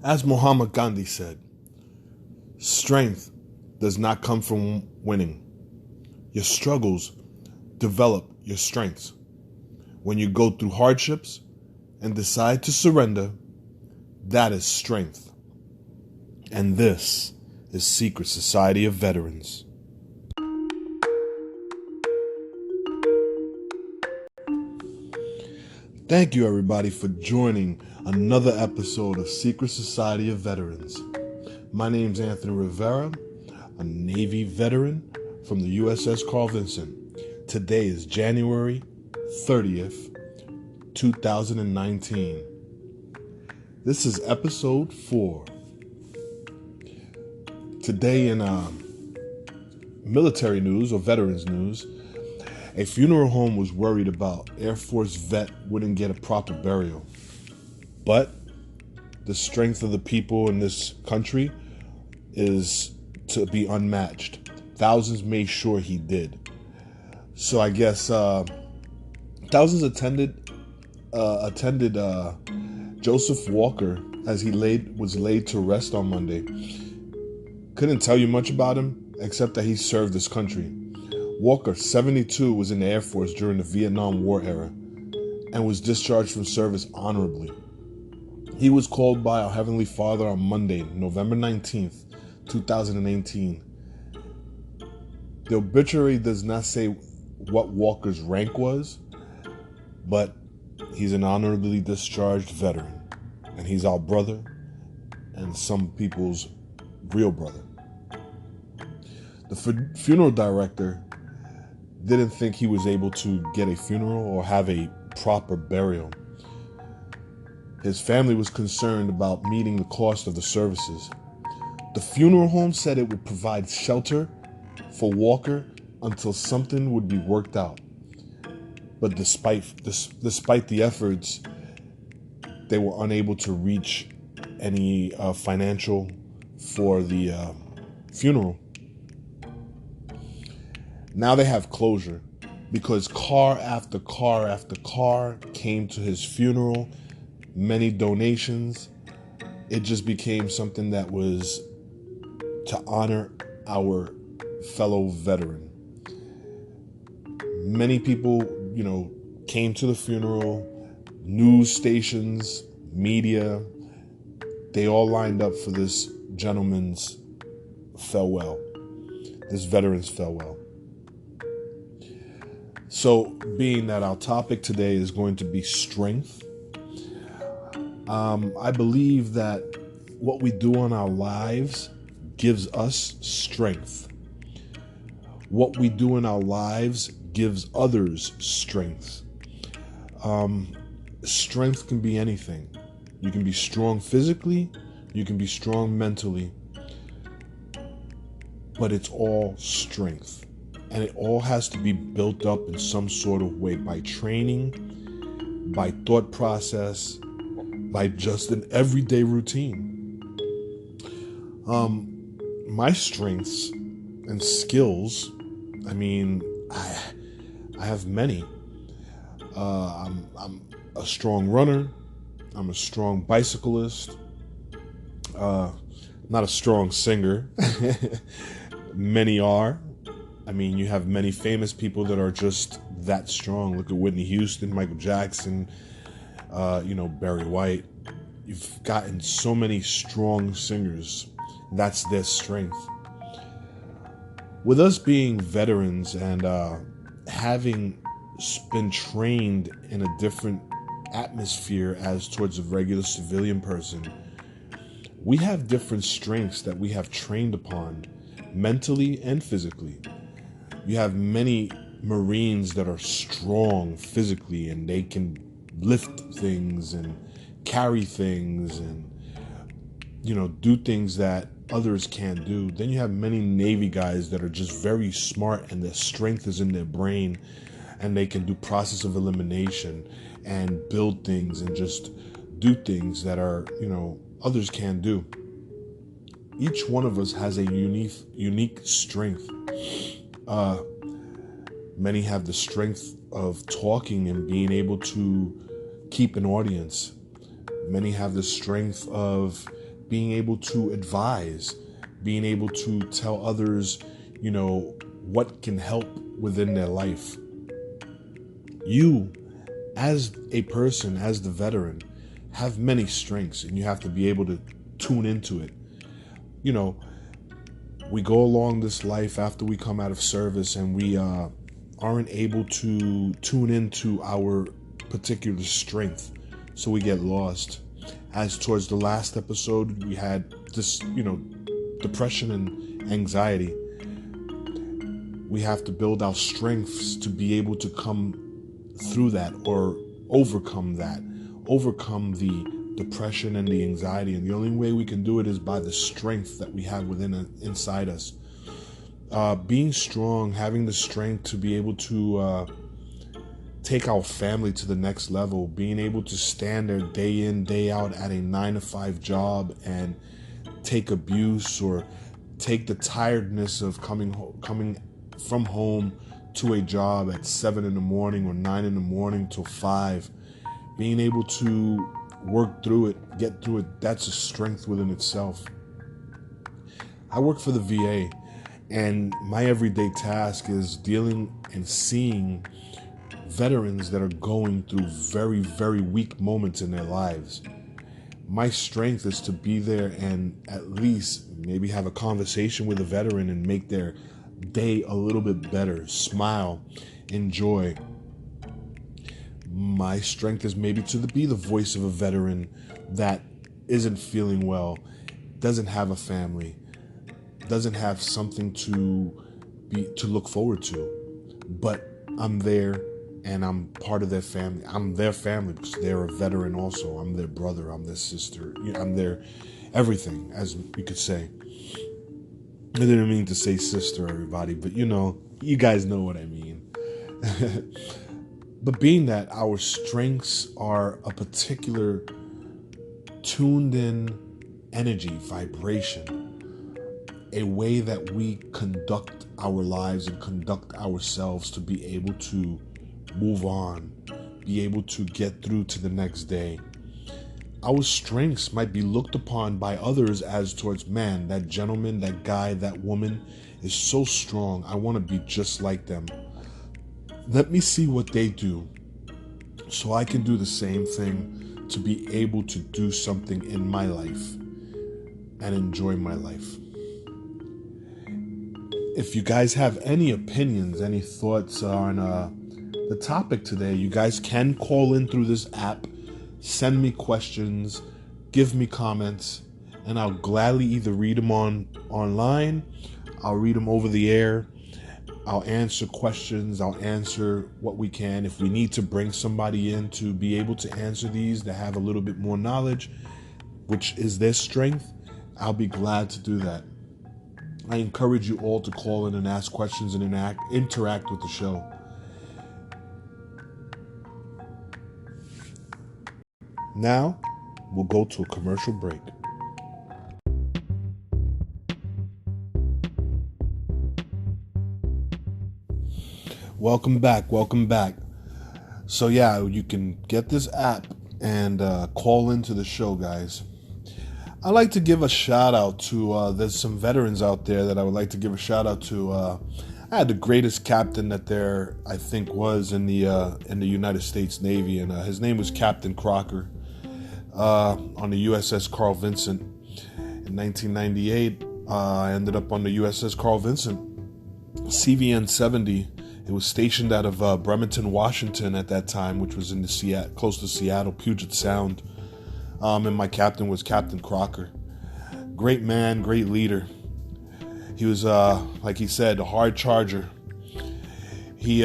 As Muhammad Gandhi said, strength does not come from winning. Your struggles develop your strengths. When you go through hardships and decide to surrender, that is strength. And this is Secret Society of Veterans. Thank you, everybody, for joining another episode of Secret Society of Veterans. My name's Anthony Rivera, a Navy veteran from the USS Carl Vinson. Today is January 30th, 2019. This is episode 4. Today in military news or veterans news, a funeral home was worried about Air Force vet wouldn't get a proper burial. But the strength of the people in this country is to be unmatched. Thousands made sure he did. So I guess thousands attended Joseph Walker as he was laid to rest on Monday. Couldn't tell you much about him except that he served his country. Walker, 72, was in the Air Force during the Vietnam War era and was discharged from service honorably. He was called by our Heavenly Father on Monday, November 19th, 2018. The obituary does not say what Walker's rank was, but he's an honorably discharged veteran, and he's our brother and some people's real brother. The funeral director didn't think he was able to get a funeral or have a proper burial. His family was concerned about meeting the cost of the services. The funeral home said it would provide shelter for Walker until something would be worked out. But despite the efforts, they were unable to reach any financial for the funeral. Now they have closure because car after car after car came to his funeral, many donations. It just became something that was to honor our fellow veteran. Many people, came to the funeral, news stations, media, they all lined up for this gentleman's farewell, this veteran's farewell. So, being that our topic today is going to be strength, I believe that what we do in our lives gives us strength. What we do in our lives gives others strength. Strength can be anything. You can be strong physically, you can be strong mentally, but it's all strength. And it all has to be built up in some sort of way by training, by thought process, by just an everyday routine. My strengths and skills, I have many. I'm a strong runner. I'm a strong bicyclist. Not a strong singer. Many are. You have many famous people that are just that strong. Look at Whitney Houston, Michael Jackson, Barry White. You've gotten so many strong singers. That's their strength. With us being veterans and having been trained in a different atmosphere as towards a regular civilian person, we have different strengths that we have trained upon mentally and physically. You have many Marines that are strong physically and they can lift things and carry things and, do things that others can't do. Then you have many Navy guys that are just very smart and their strength is in their brain and they can do process of elimination and build things and just do things that are, others can't do. Each one of us has a unique strength. Many have the strength of talking and being able to keep an audience. Many have the strength of being able to advise, being able to tell others, what can help within their life. You, as a person, as the veteran, have many strengths, and you have to be able to tune into it. We go along this life after we come out of service, and we aren't able to tune into our particular strength, so we get lost. As towards the last episode, we had this, depression and anxiety. We have to build our strengths to be able to come through that, or overcome the depression and the anxiety. And the only way we can do it is by the strength that we have inside us. Being strong, having the strength to be able to take our family to the next level, being able to stand there day in, day out at a 9-to-5 job and take abuse, or take the tiredness of coming from home to a job at 7 in the morning or 9 in the morning till 5, being able to work through it, get through it, that's a strength within itself. I work for the VA, and my everyday task is dealing and seeing veterans that are going through very, very weak moments in their lives. My strength is to be there and at least maybe have a conversation with a veteran and make their day a little bit better, smile, enjoy. My strength is maybe to be the voice of a veteran that isn't feeling well, doesn't have a family, doesn't have something to look forward to, but I'm there and I'm part of their family. I'm their family because they're a veteran also. I'm their brother, I'm their sister, I'm their everything, as we could say. I didn't mean to say sister, everybody, but you guys know what I mean. But being that our strengths are a particular tuned in energy, vibration, a way that we conduct our lives and conduct ourselves to be able to move on, be able to get through to the next day. Our strengths might be looked upon by others as towards, man, that gentleman, that guy, that woman is so strong. I want to be just like them. Let me see what they do so I can do the same thing, to be able to do something in my life and enjoy my life. If you guys have any opinions, any thoughts on the topic today, you guys can call in through this app, send me questions, give me comments, and I'll gladly either read them online, I'll read them over the air, I'll answer questions, I'll answer what we can. If we need to bring somebody in to be able to answer these, to have a little bit more knowledge, which is their strength, I'll be glad to do that. I encourage you all to call in and ask questions and interact with the show. Now, we'll go to a commercial break. Welcome back. So yeah, you can get this app and call into the show, guys. I'd like to give a shout out to, there's some veterans out there that I would like to give a shout out to. I had the greatest captain that there, I think, was in the United States Navy, and his name was Captain Crocker, on the USS Carl Vinson. In 1998, I ended up on the USS Carl Vinson, CVN 70. It was stationed out of Bremerton, Washington at that time, which was in the close to Seattle, Puget Sound. And my captain was Captain Crocker. Great man, great leader. He was, like he said, a hard charger. He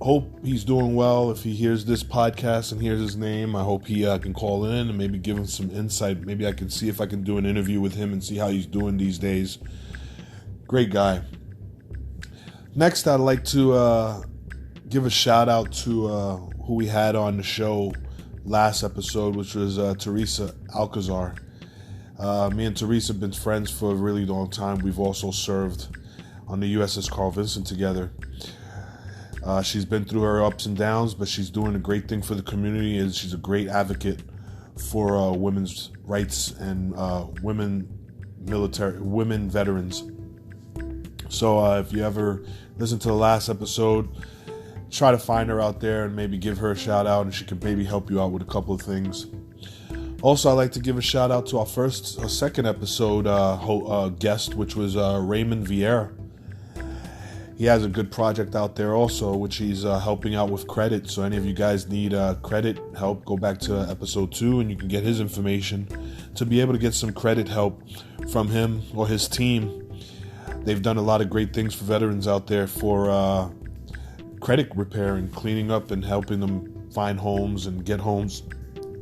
hope he's doing well. If he hears this podcast and hears his name, I hope he can call in and maybe give him some insight. Maybe I can see if I can do an interview with him and see how he's doing these days. Great guy. Next, I'd like to give a shout out to who we had on the show last episode, which was Teresa Alcazar. Me and Teresa have been friends for a really long time. We've also served on the USS Carl Vinson together. She's been through her ups and downs, but she's doing a great thing for the community, and she's a great advocate for women's rights and women veterans. So if you ever listen to the last episode, try to find her out there and maybe give her a shout out, and she could maybe help you out with a couple of things. Also, I'd like to give a shout out to our second episode guest, which was Raymond Vieira. He has a good project out there also, which he's helping out with credit. So any of you guys need credit help, go back to episode 2 and you can get his information to be able to get some credit help from him or his team. They've done a lot of great things for veterans out there for credit repair and cleaning up and helping them find homes and get homes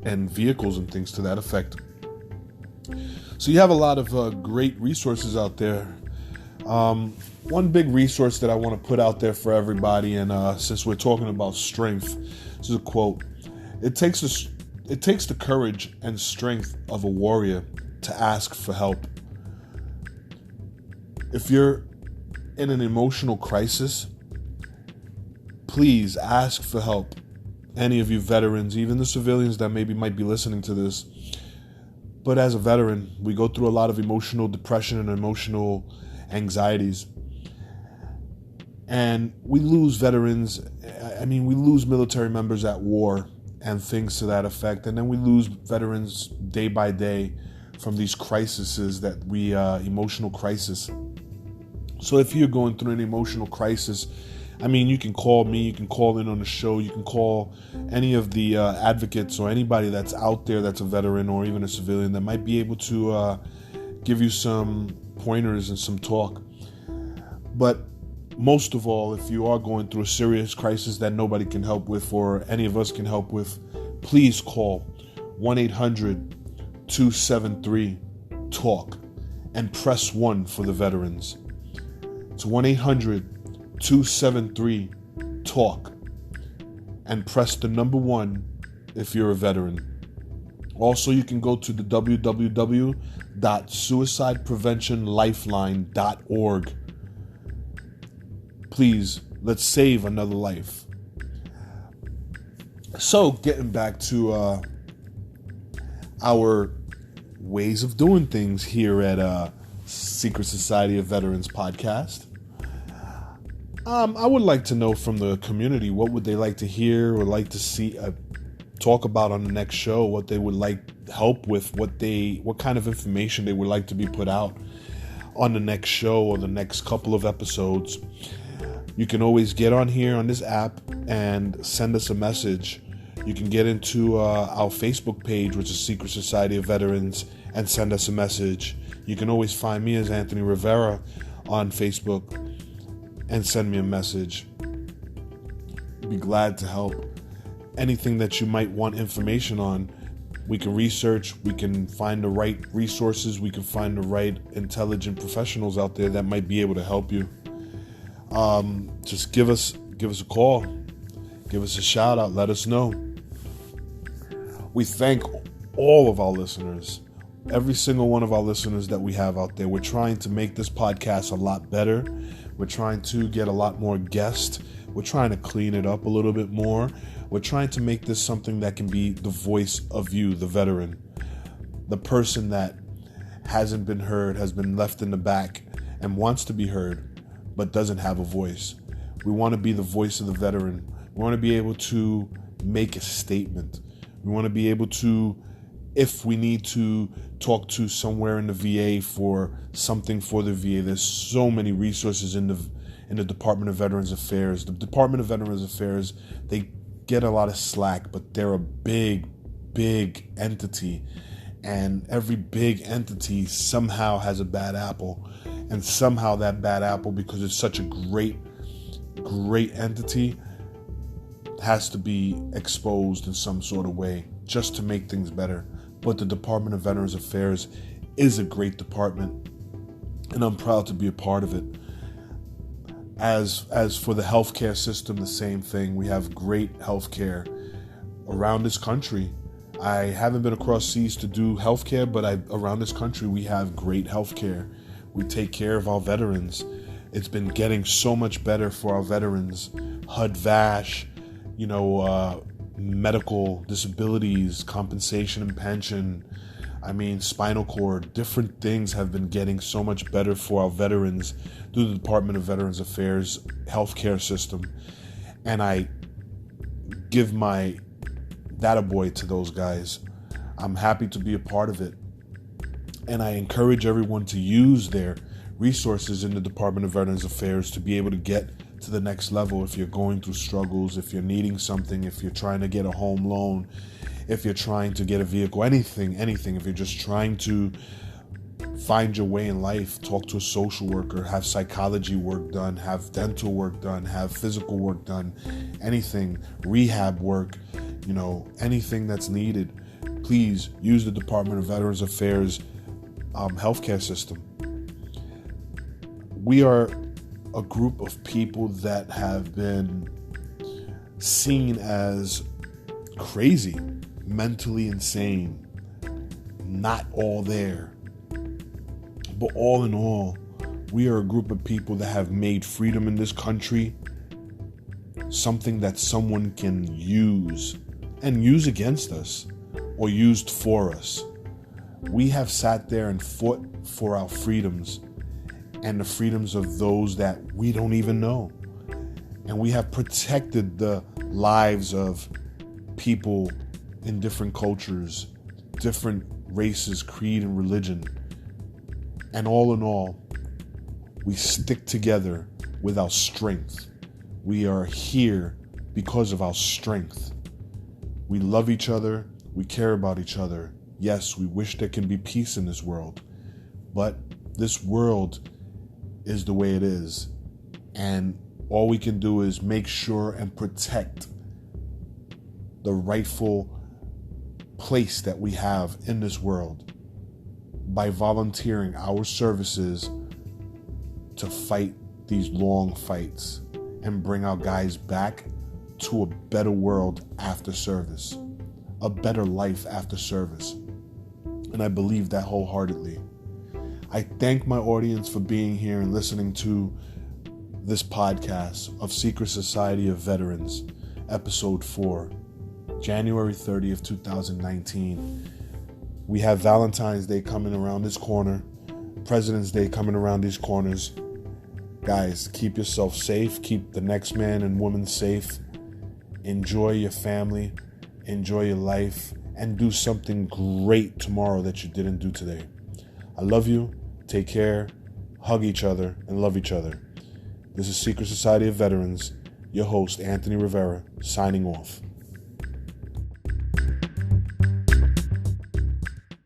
and vehicles and things to that effect. So you have a lot of great resources out there. One big resource that I want to put out there for everybody, and since we're talking about strength, this is a quote: It takes the courage and strength of a warrior to ask for help. If you're in an emotional crisis, please ask for help. Any of you veterans, even the civilians that might be listening to this. But as a veteran, we go through a lot of emotional depression and emotional anxieties. And we lose veterans. We lose military members at war and things to that effect. And then we lose veterans day by day from these crises that emotional crisis. So if you're going through an emotional crisis, you can call me, you can call in on the show, you can call any of the advocates or anybody that's out there that's a veteran or even a civilian that might be able to give you some pointers and some talk. But most of all, if you are going through a serious crisis that nobody can help with or any of us can help with, please call 1-800-273-TALK and press 1 for the veterans. It's 1-800-273-TALK and press the number 1 if you're a veteran. Also, you can go to the www.suicidepreventionlifeline.org. Please, let's save another life. So, getting back to our ways of doing things here at Secret Society of Veterans podcast. I would like to know from the community, what would they like to hear or like to see talk about on the next show, what they would like help with, what kind of information they would like to be put out on the next show or the next couple of episodes. You can always get on here on this app and send us a message. You can get into our Facebook page, which is Secret Society of Veterans, and send us a message. You can always find me as Anthony Rivera on Facebook and send me a message. I'd be glad to help. Anything that you might want information on, we can research, we can find the right resources, we can find the right intelligent professionals out there that might be able to help you. Just give us a call, give us a shout out, let us know. We thank all of our listeners, every single one of our listeners that we have out there. We're trying to make this podcast a lot better. We're trying to get a lot more guests. We're trying to clean it up a little bit more. We're trying to make this something that can be the voice of you, the veteran, the person that hasn't been heard, has been left in the back and wants to be heard, but doesn't have a voice. We want to be the voice of the veteran. We want to be able to make a statement. We want to be able to, if we need to talk to somewhere in the VA for something for the VA, there's so many resources in the Department of Veterans Affairs. The Department of Veterans Affairs, they get a lot of slack, but they're a big, big entity. And every big entity somehow has a bad apple. And somehow that bad apple, because it's such a great entity, has to be exposed in some sort of way just to make things better. But the Department of Veterans Affairs is a great department, and I'm proud to be a part of it. As for the healthcare system, the same thing. We have great healthcare around this country. I haven't been across seas to do healthcare, but around this country we have great healthcare. We take care of our veterans. It's been getting so much better for our veterans. HUD-VASH, medical disabilities, compensation and pension. I mean, spinal cord, different things have been getting so much better for our veterans through the Department of Veterans Affairs healthcare system. And I give my attaboy to those guys. I'm happy to be a part of it. And I encourage everyone to use their resources in the Department of Veterans Affairs to be able to get to the next level. If you're going through struggles, if you're needing something, if you're trying to get a home loan, if you're trying to get a vehicle, anything, if you're just trying to find your way in life, talk to a social worker, have psychology work done, have dental work done, have physical work done, anything, rehab work, anything that's needed, please use the Department of Veterans Affairs healthcare system. We are a group of people that have been seen as crazy, mentally insane, not all there. But all in all, we are a group of people that have made freedom in this country something that someone can use and use against us or used for us. We have sat there and fought for our freedoms and the freedoms of those that we don't even know. And we have protected the lives of people in different cultures, different races, creed, and religion. And all in all, we stick together with our strength. We are here because of our strength. We love each other. We care about each other. Yes, we wish there can be peace in this world, but this world is the way it is. And all we can do is make sure and protect the rightful place that we have in this world by volunteering our services to fight these long fights and bring our guys back to a better world after service, a better life after service. And I believe that wholeheartedly. I thank my audience for being here and listening to this podcast of Secret Society of Veterans, episode 4, January 30th, 2019. We have Valentine's Day coming around this corner, President's Day coming around these corners. Guys, keep yourself safe. Keep the next man and woman safe. Enjoy your family. Enjoy your life. And do something great tomorrow that you didn't do today. I love you. Take care. Hug each other and love each other. This is Secret Society of Veterans. Your host, Anthony Rivera, signing off.